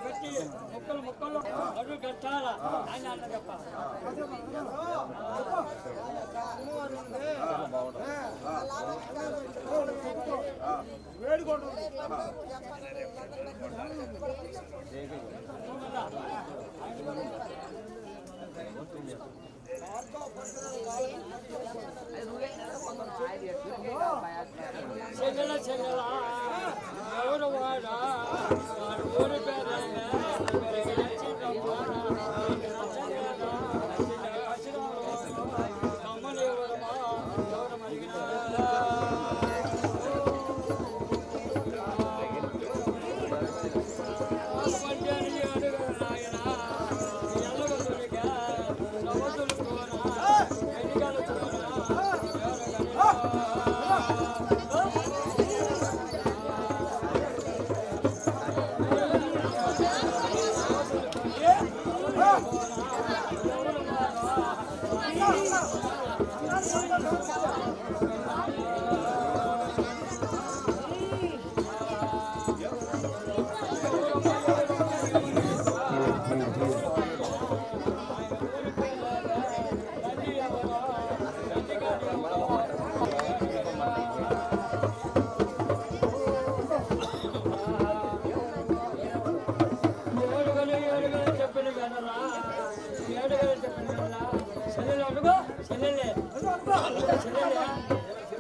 కట్టి ముక్కలు అడుగు కట్టాల అని అన్న చెప్ప వేడుకోండి చెల్లెల చెల్లెల ఎవరు వాడా ఊరి పేరు అమ్మని ఎవరమా ఎవరు మరిగిన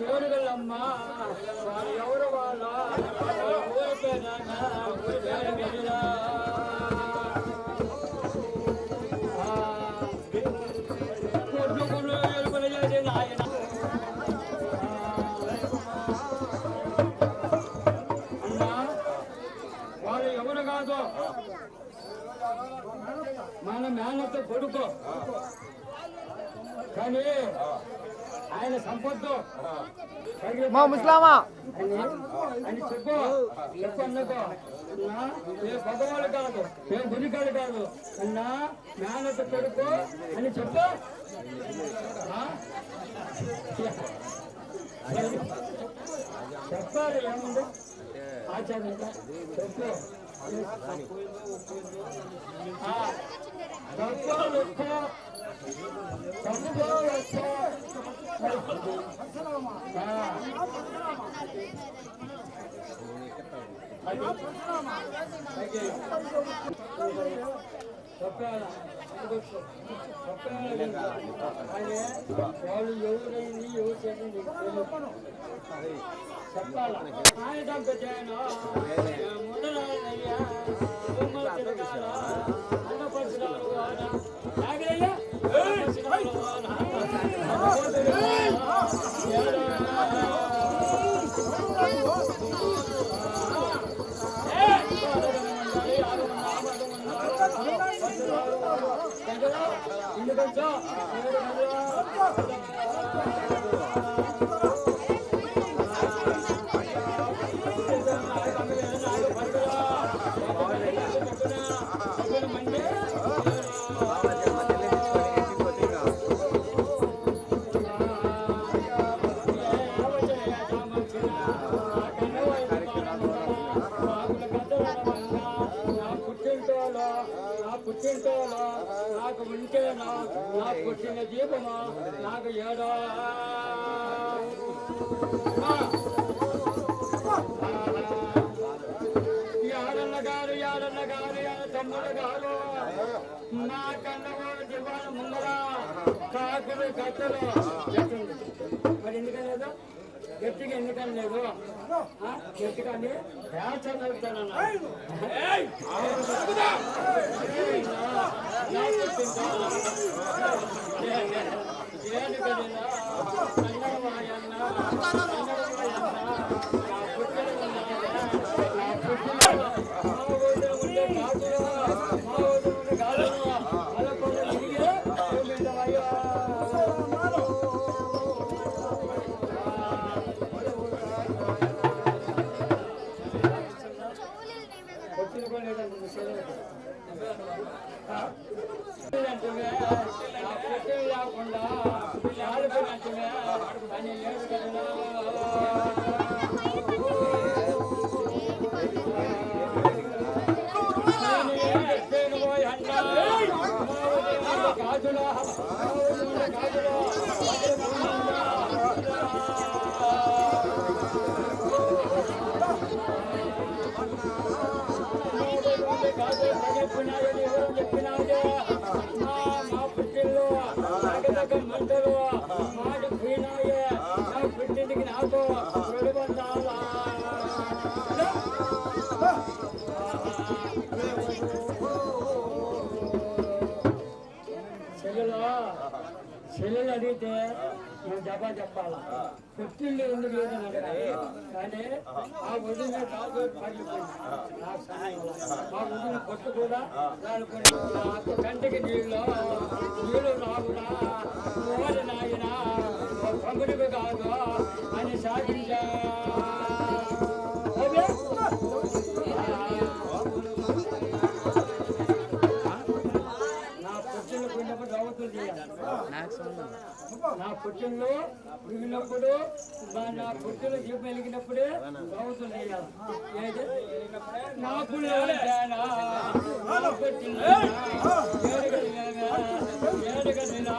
ఎవరుగలమ్మా వారు ఎవరు వాళ్ళ ఊరి పేరు వాళ్ళు ఎవరు కాదు మన మేనతో కొడుకు కానీ ఆయన సంపత్తు మా ముస్లామా అని చెప్పు అన్నకో ఏ పదవాళ్ళు కాదు ఏ గురికాడు కాదు అన్నా మేనత కొడుకు అని చెప్పు చెప్పాలి ఏముంది ఆచార్య చెప్పు వాళ్ళు ఎవరైంది ఎవరు చేసింది చెప్పాలా ఆయన చంపేను ముందరయ్యా తిరగాల అన్నపరిచినారు నాకు ఉంటేనా నాకు పుట్టిన దీపమా నాకు ఏడా యాడన్న గారు తమ్ముడు గారు నా కన్నవాడు దివాళ ముందర కాకులు కట్టలు మరి ఎందుకని లేదు గట్టిగా ఎందుకని లేదు గట్టిగాని చదువుతానన్నా చెల్లెలు అడిగితే నువ్వు జపా చెప్పాలా పుట్టిండు ఎందుకు లేదని అడగాలి కానీ ఆ వదిన కాదు పగిలిపోయింది మా వదిన పొట్టు కూడా రాలిపోయింది నాకు కంటికి నీళ్ళు రావురా ఓరి నాయన తమ్ముడికి కాదు అని సాగించా నా పుట్టినలో దిగినప్పుడు నా పుట్టిన జీపు వెలిగినప్పుడే గౌతులు చేయాలి నా పుట్టిన ఏడుగదినా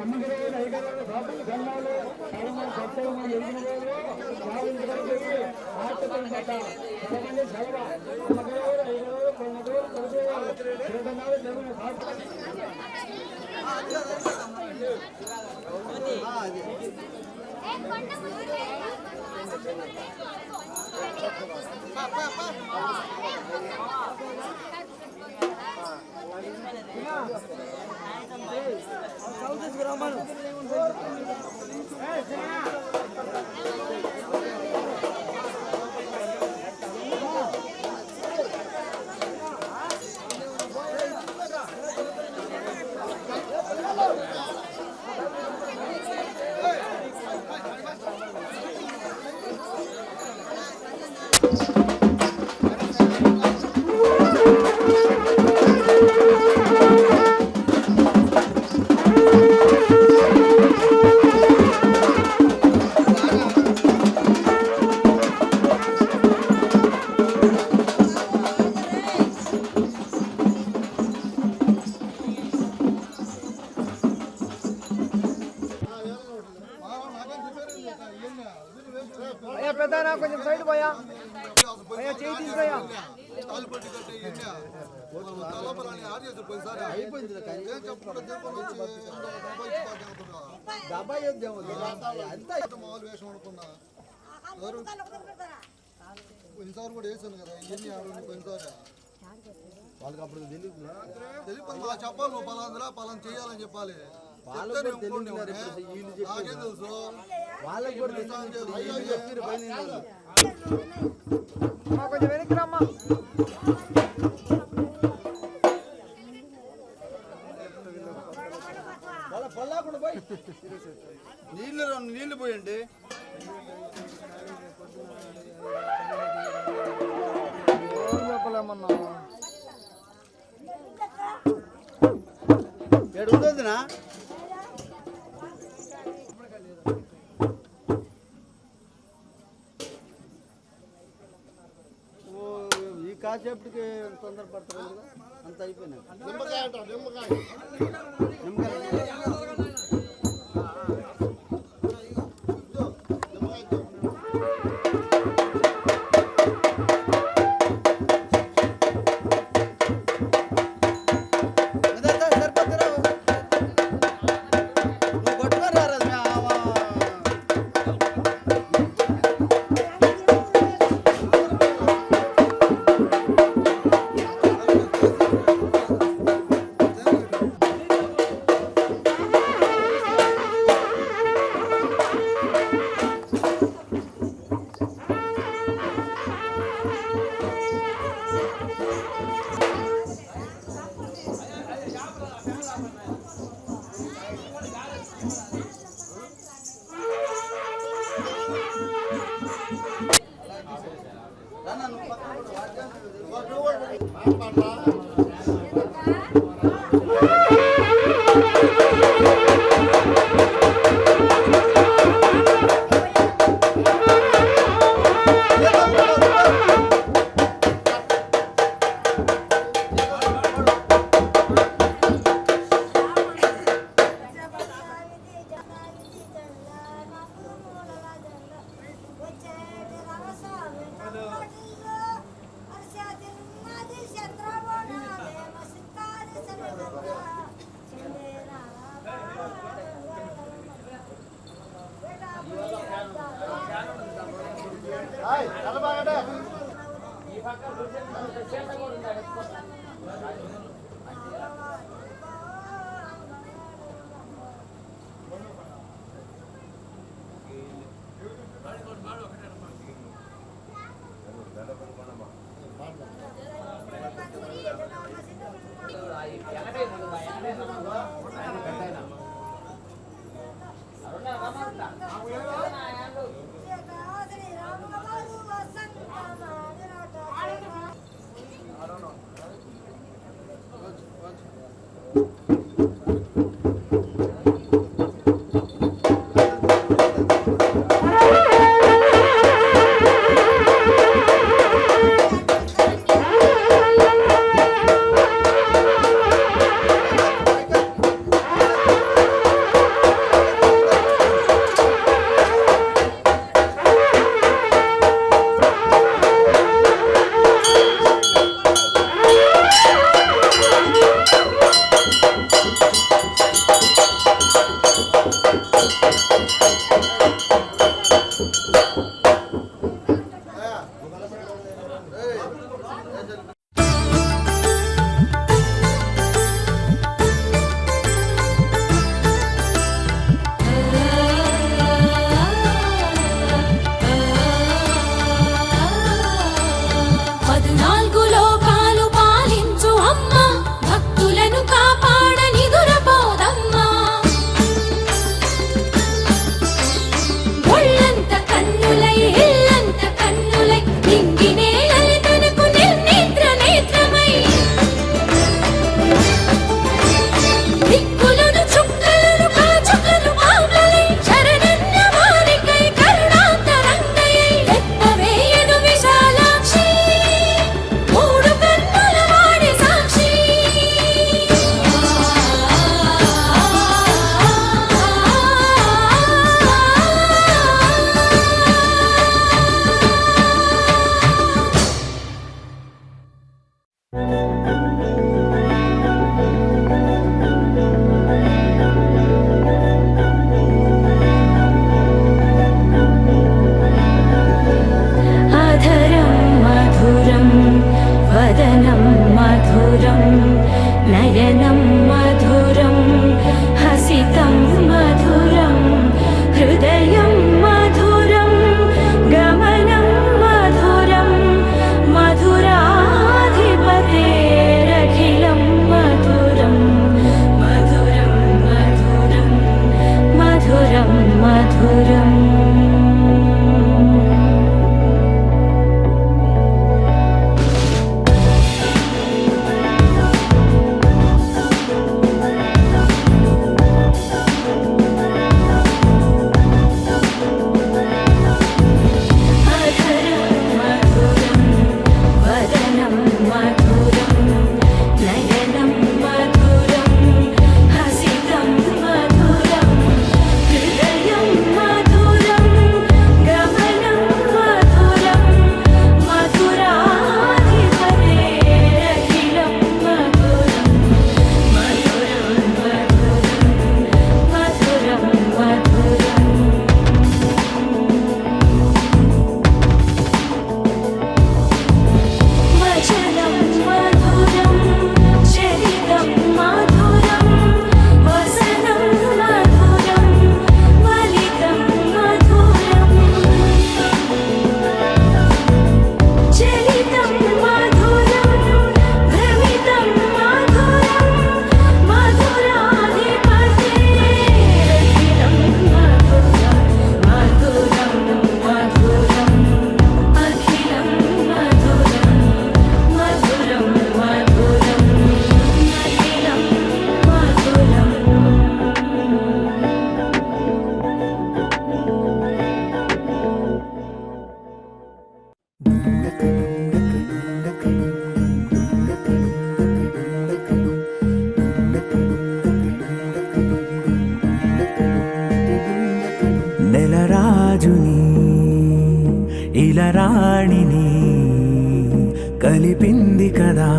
అమ్మగారు ఐగారు బాబులు గన్నాలు సడమని సత్యమని ఎదిగిన వాళ్ళు ఆటలు పట్టాలి సెలవ అమ్మగారు ఐగారు కొన్నగారు కొడుకున్నారు జరుగున పెద్ద కొంచెం సైడ్ పోయా చేయి తీసుకోయా కొన్నిసార్లు కూడా వేసాను కదా ఇవన్నీ కొన్నిసారి వాళ్ళకి అప్పుడు తెలియదు చెప్పాలి నువ్వు పలాందిరా పలాన్ చేయాలని చెప్పాలి నాకేం తెలుసు వాళ్ళకి కొంచెం వెనక్కి రమ్మా పల్లాకుండా పోయి నీళ్ళు పోయండి చెప్పలేమన్నా ఎడుగుతుందినా ఈ కాసేపటికి తొందరపడతారు అంత అయిపోయినాయి నిమ్మకాయ రాణిని కలిపింది కదా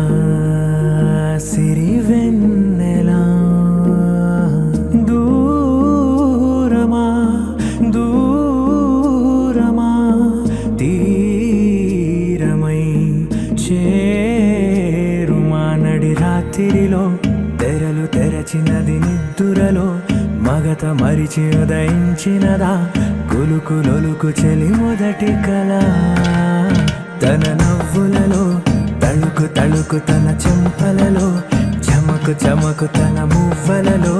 సిరివెన్నెలా. దూరమా దూరమా తీరమై చేరుమా నడి రాత్రిలో తెరలు తెరచినది నిద్దురలో మగత మరిచి ఉదయించినదా కులుకులొలుకు చెలి మొదటి కళ. తన నవ్వులలో తళుకు తళుకు తన చెంపలలో చమకు చమకు తన మువ్వలలో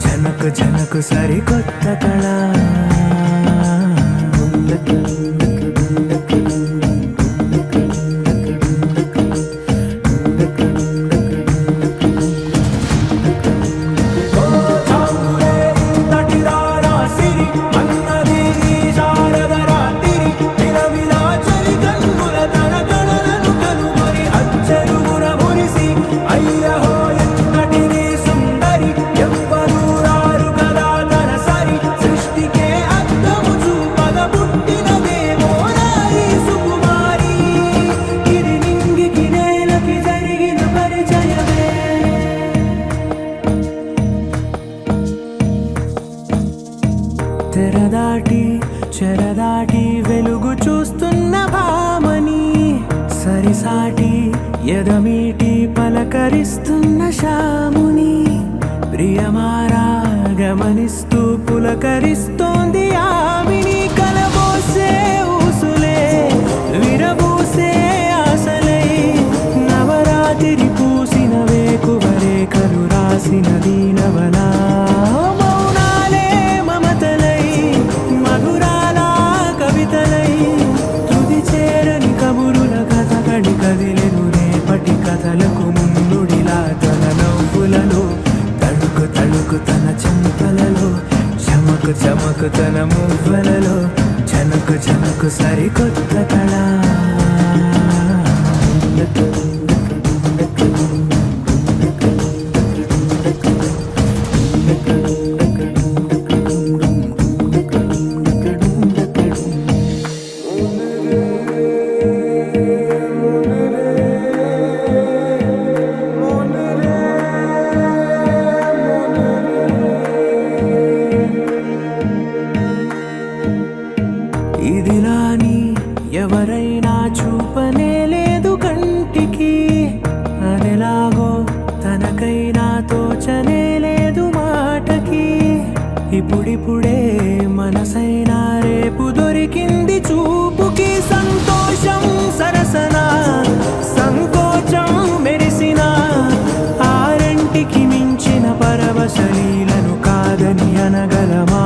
జనకు జనకు సరికొత్త కళ. తెరదాటి చెరదాటి వెలుగు చూస్తున్న భామని సరిసాటి ఎదమీటి పలకరిస్తున్న శాముని ప్రియమారా గమనిస్తూ పులకరిస్తోంది ఆవిని. కలబోసే ఊసులే విరబూసే ఆశలై నవరాత్రి పూసిన వేకువరేఖలు రాసిన దీనవనా. కథలకు ముందుడిలా తన నవ్వులలో తళుకు తళుకు తన చెంపలలో చమకు చమకు తన మువ్వలలో జనకు జనకు సరికొత్త కళ. ఇదిలాని ఎవరైనా చూపనే లేదు కంటికి అదెలాగో తనకైనా తోచనే లేదు మాటకి. ఇప్పుడిప్పుడే మనసైనా రేపు దొరికింది చూపుకి. సంతోషం సరసన సంకోచం మెరిసిన ఆరంటికి మించిన పరవశలీలను కాదని అనగలమా.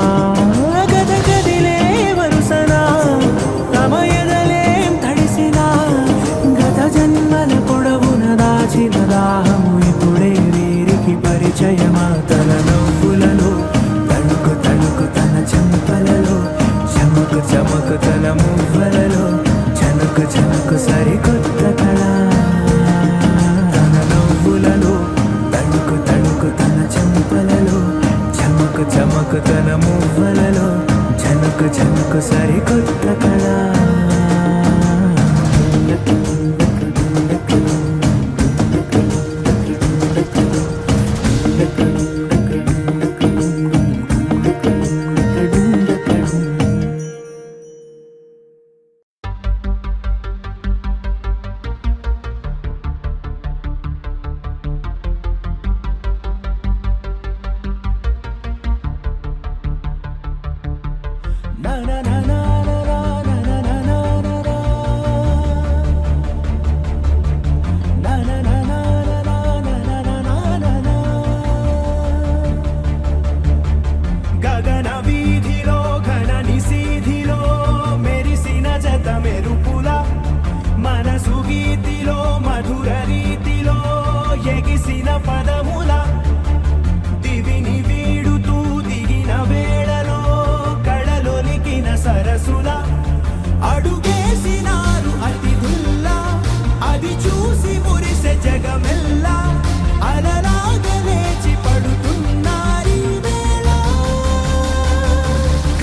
దాహము ఇప్పుడే వీరికి పరిచయమా. తన నవ్వులలో తళుకు తళుకు తన చెంపలలో చమకు చమకు తన మువ్వలలో జనకు జనకు సరికొత్త కళ. తన నవ్వులలో తళుకు తళుకు తన చెంపలలో చమకు చమకు తన మువ్వలలో జనకు జనకు సరికొత్త కళ.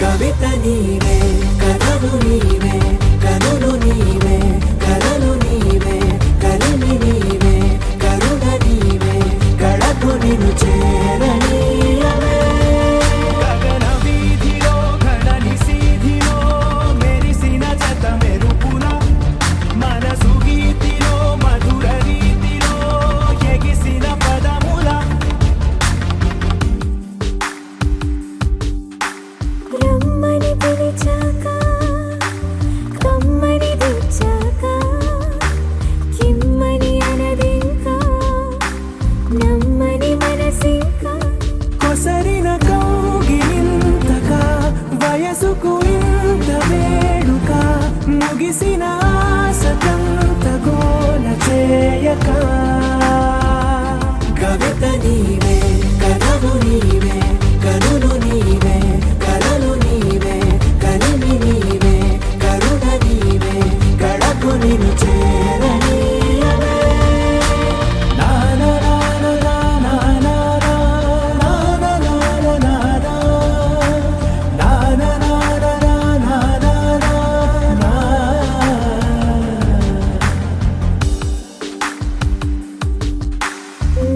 కవిత నీవే కథలు నీవే కనులు చేయక కవిత నీవే కథవు నీవే కనులు నీవే కలలు నీవే కలిమి నీవే కరుణ నీవే కడకు నిన్ను చేరనీయవే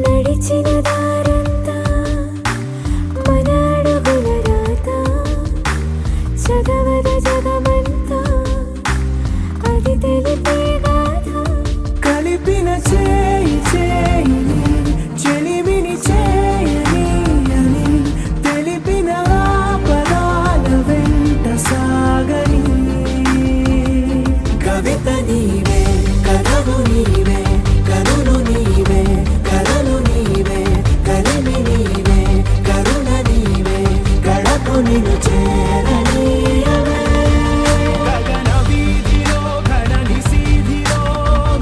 నడిచిన దారంతా మన అడుగుల రాత చదవద జగమంతా అది తెలిపే గాథ కలిపిన చేయి చేయిని చెలిమిని చేయని అని తెలిపిన పదాల వెంట సాగని కవిత నీవే కథవు నీవే కనులు నీవే కలలు నీవే కలిమి నీవే కరుణ నీవే కడకు నిన్ను చేరనీయవే గగన వీధిలో ఘనని సీధిలో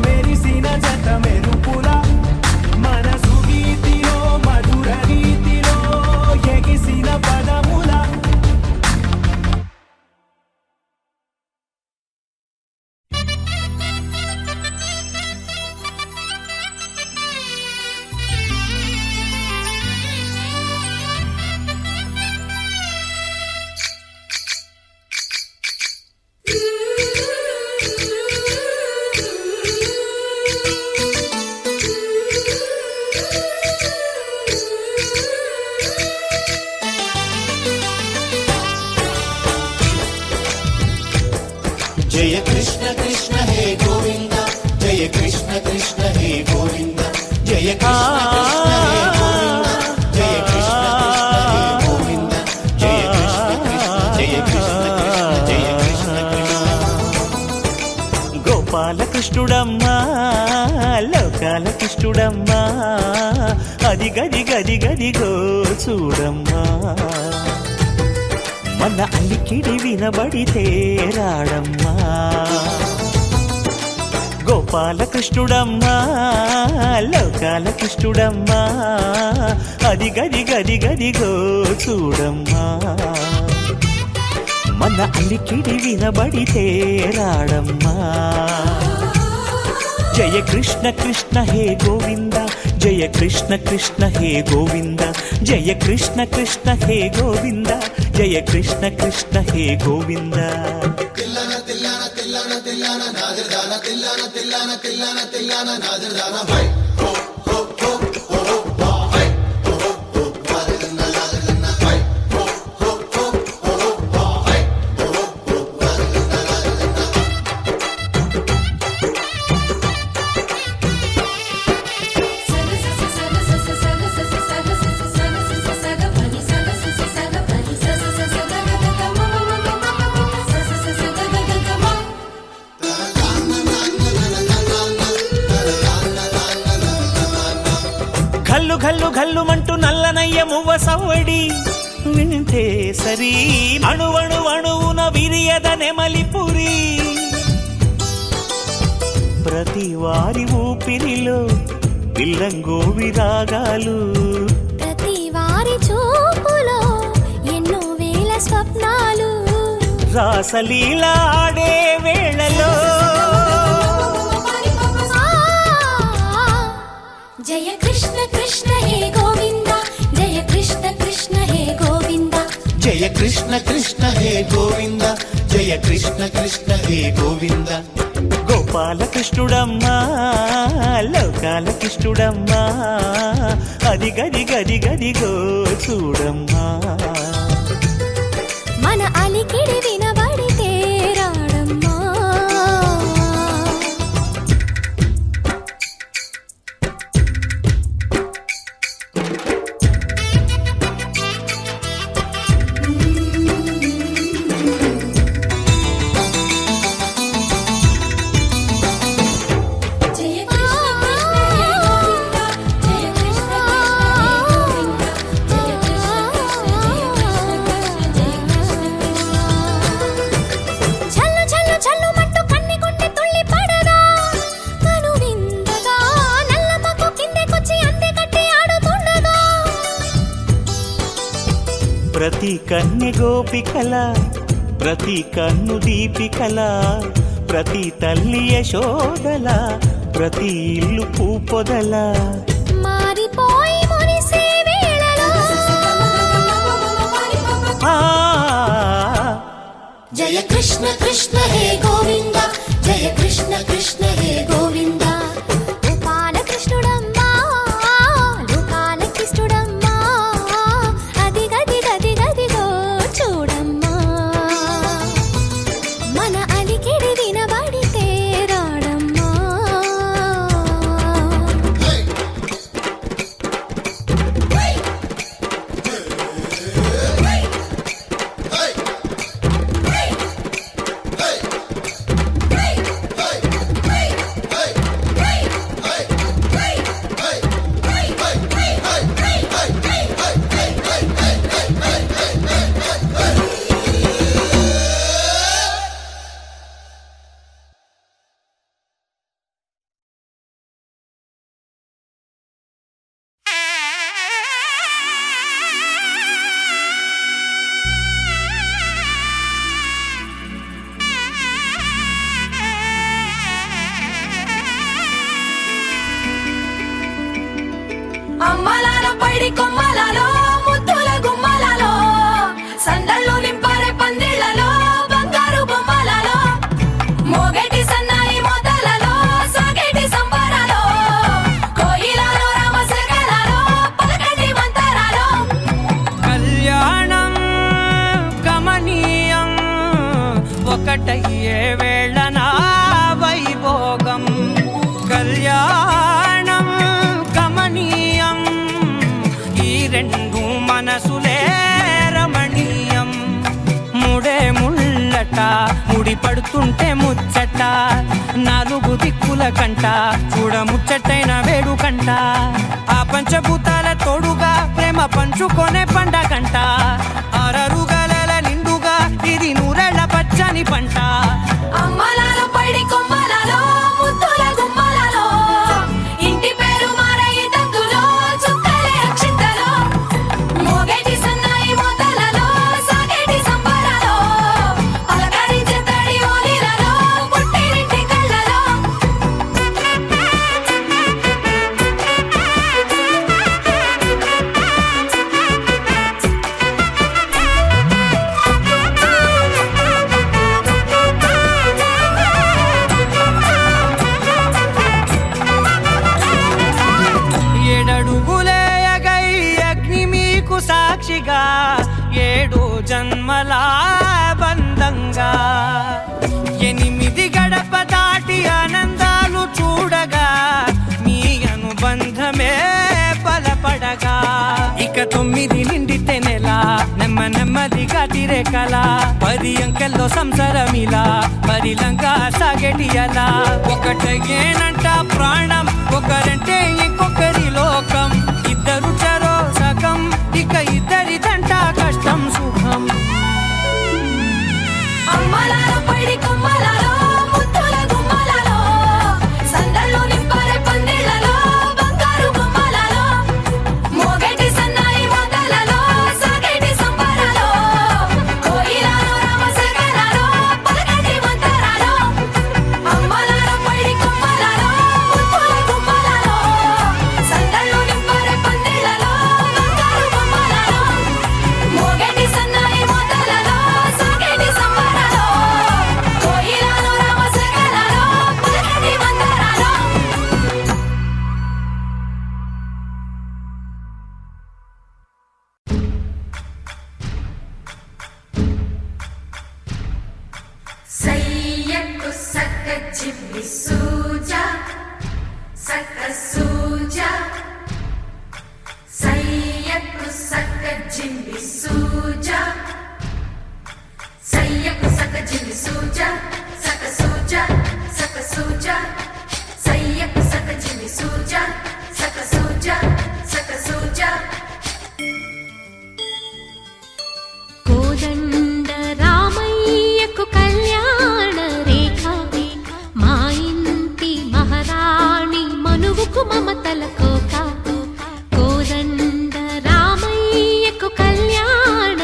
మెరిసిన జత మెరుపుల మనసు గీతిలో మధుర రీతిలో ఎగిసిన పదముల जय कृष्ण कृष्ण हे गोविंद जय कृष्ण कृष्ण हे गोविंद जय कृष्ण कृष्ण हे गोविंद जय कृष्ण कृष्ण हे गोविंद जय कृष्ण कृष्ण जय कृष्ण कृष्ण గోపాల కృష్ణుడమ్మా లోకాల కృష్ణుడమ్మా అది గది గది గదిగో చూడమ్మా మన అలికిడి వినబడితే రాడమ్మా గోపాల కృష్ణుడమ్మా లోకాల కృష్ణుడమ్మా అది గది గది గదిగో చూడమ్మా మన అలికిడి వినబడితే రాడమ్మా జయ కృష్ణ కృష్ణ హే గోవింద జయ కృష్ణ కృష్ణ హే గోవింద జయ కృష్ణ కృష్ణ హే గోవింద జయ కృష్ణ కృష్ణ హే గోవింద తిల్లన తిల్లన తిల్లన తిల్లన నాదిర్దాన తిల్లన తిల్లన తిల్లన తిల్లన నాదిర్దాన హై హో హో హో హో హో హై హో హో హో నాదిర్దాన నాదిర్దాన హై హో హో హో హో హో హై హో హో హో నాదిర్దాన ఘల్లు ఘల్లు ఘల్లుమంటూ నల్లనయ్య మువ్వ సవ్వడి వింటే సరి అణువణు అణువున విరియద నెమలిపురి ప్రతి వారి ఊపిరిలో పిల్లంగో విరాగాలు ప్రతి వారి చూపులో ఎన్నో వేల స్వప్నాలు రాసలీల ఆడే వేళలో జయ కృష్ణ కృష్ణ హే గోవింద జయ కృష్ణ కృష్ణ హే గోవింద జయ కృష్ణ కృష్ణ హే గోవింద జయ కృష్ణ కృష్ణ హే గోవింద గోపాల కృష్ణుడమ్మా లోకాల కృష్ణుడమ్మా అది గది గది గదిగో చూడమ్మా మన అలికిడి వినబడితే రాడమ్మా జయ కృష్ణ కృష్ణ హే గోవింద జయ కృష్ణ కృష్ణ హే గోవింద జయ కృష్ణ కృష్ణ జయ ప్రతి కన్య గోపికల ప్రతి కన్ను దీపికల ప్రతి తల్లి యశోదల ప్రతి ఇల్లు పూపొదల మారిపోయి మురిసే వేళలో జయ కృష్ణ కృష్ణ హే గోవింద జయ కృష్ణ కృష్ణ హే గోవింద బాలకృష్ణుడమ్మా లోకాలకిష్టుడమ్మా అది గది గది గదిగో చూడమ్మా మన అలికిడి వినబడితే రాడమ్మా అమ్మలాలో పైడి కొమ్మలలో ముద్దుల గుమ్మలలో సందళ్ళు నింపారే పందిళ్లలో బంగారు బొమ్మలలో మోగేటి సన్నాయి మోతలలో సాగేటి సంబరాలో కోయిలలో రామశకలలో పలకటి మంతరాలో కళ్యాణం గమనీయం ఒకటయ్యే వేళన వైభోగం కళ్యాణం గమనీయం ఈ రెండు మనసులే రమణీయం ముడే ముళ్ళట ముడి పడుతుంటే ముచ్చట నాలుగు దిక్కుల కంట చూడ ముచ్చటైన వేడుకంట ఆ పంచభూతాల తోడుగా ప్రేమ పంచుకొనే పండగంట అరరుగల నిండుగా ఇది నూరెళ్ళ పచ్చని పంట అమ్మలాలో పైడి కొమ్మలలో ముద్దుల గుమ్మలలో ఇంటి పేరు మారయి తందులో చుక్కలే అక్షింతలో మోగేటి సన్నాయి మోతలలో సాగేటి సంబరాలో అలకరించే తడి ఓలిలలో పుట్టినింటి కళ్ళలో ఏడడుగులేయగై అగ్ని మీకు సాక్షిగా ఏడు జన్మల బంధంగా ఎనిమిది గడప దాటి ఆనందాలు చూడగా మీ అనుబంధమే బలపడగా ఇక 9 నిండితే నెల నెమ్మదిగా తిరే కల 10 అంకెల్లో సంసారమిలా పరిలంగా సాగేటి అలా ఒకటేనంట ప్రాణం ఒకరంటే ఇంకొకరి లోకం ఇద్దరు చరో సగం ఇక ఇద్దరిదంట కష్టం సుఖం అమ్మలాలో పైడి కొమ్మలలో ముద్దుల గుమ్మలలో సందళ్ళు నింపారే పందిళ్లలో బంగారు బొమ్మలలో మోగేటి సన్నాయి మోతలలో సాగేటి సంబరాలో కోయిలలో రామశకలలో పలకటి మంతరాలో అమ్మలాలో పైడి కొమ్మలలో ముద్దుల గుమ్మలలో సందళ్ళు నింపారే పందిళ్లలో బంగారు బొమ్మలలో మోగేటి సన్నాయి మోతలలో సాగేటి సంబరాలో కోయిలలో రామశకలలో పలకటి మంతరాలో సయ్యకు సక్క చిబ్బి సూజా సక్క సూజా సయ్యకు సక్క జింబి సూజా సయ్యకు సక్క జింబి సూజా సక్క సూజా సక్క సూజా సయ్యకు సక్క జింబి సూజా సక్క సూజా సక్క సూజా కోదండ రామయ్యకు కళ్యాణ రేఖ మా ఇంటి మహారాణి మనువుకు మమతల కోక కోదండ రామయ్యకు కళ్యాణ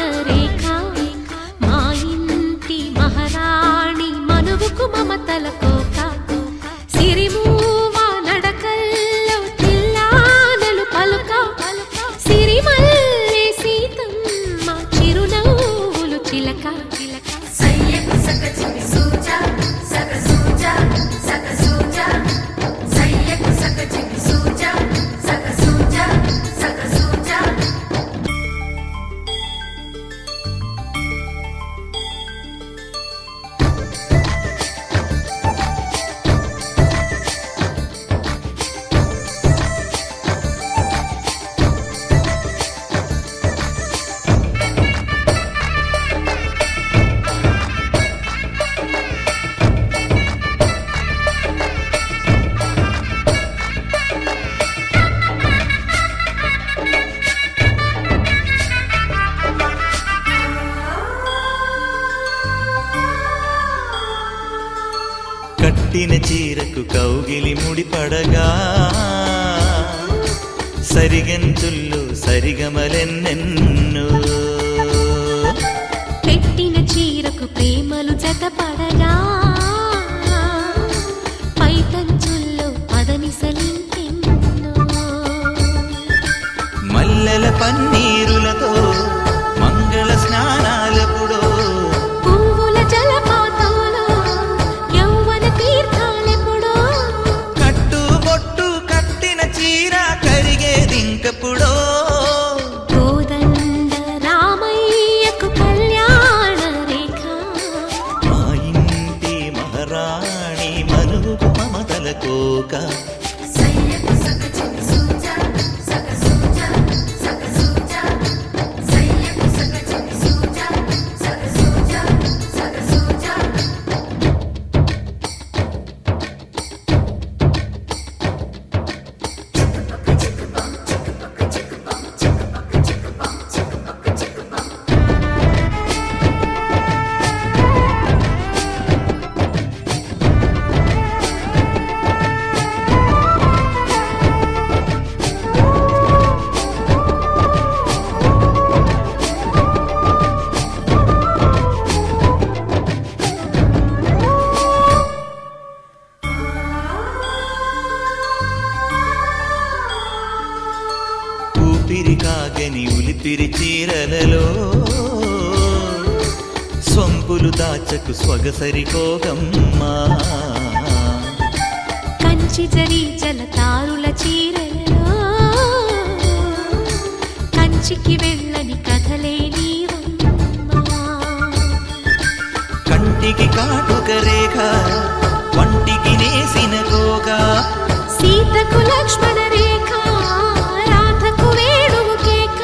కట్టిన చీరకు కౌగిలి ముడిపడగా సరిగంచుల్లో సరిగమలెన్నెన్నో పెట్టిన చీరకు ప్రేమలు జతపడగా పైకంచుల్లో పదనిసలింకెన్నో మల్లెల పన్నీరులతో మంగళ స్నానాలెప్పుడో పువ్వుల జలపాతంలో యౌవన తీర్థాలెప్పుడో కట్టుబొట్టు కట్టిన చీర కరిగేదింకప్పుడో కోదండ రామయ్యకు కళ్యాణ రేఖ మా ఇంటి మహారాణి మనుగు మమతల కోక సయ్యకు సక చిన్ని సూజ సక సూజ సక సూజ సయ్యకు సక చిన్ని సూజ సక సూజ సక సూజ ఊపిరి కాగని ఉలిపిరి చీరలలో స్వంపులు దాచకు స్వగసరికోగమ్మా కంచి జరి జలతారుల చీరలలో కంచికి వెళ్ళని కథలే నీవమ్మా కంటికి కాటుక రేఖ వంటికి నేసిన కోగా సీతకు లక్ష్మణ రేఖ రాధకు వేణువు కేక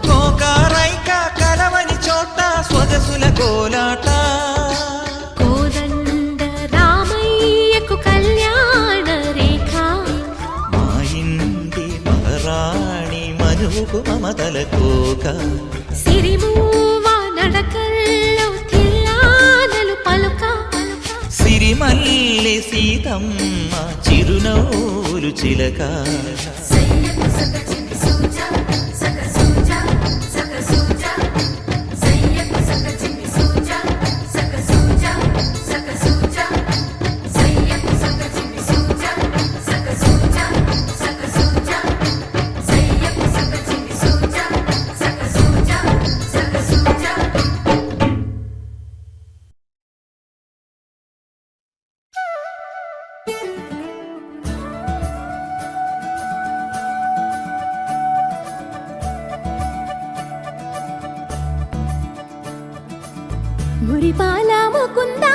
కోకారైక కలవని చోట స్వగసుల కోలాట కోదండ రామయ్యకు కళ్యాణ రేఖ మా ఇంటి మహారాణి మనుగు మమతల కోక సిరిమూవ నడకల్లో తిల్లానలు పలుక సిరిమల్లె సీతమ్మ చిరునవ్వులు చిలక సయ్యకు సక చిన్ని సూజ సక సూజ సక సూజ సయ్యకు సక చిన్ని సూజ సక సూజ సక సూజ సయ్యకు సక చిన్ని సూజ సక సూజ సక సూజ సయ్యకు సక చిన్ని సూజ సక సూజ సక సూజ మురిపాల ముకుందా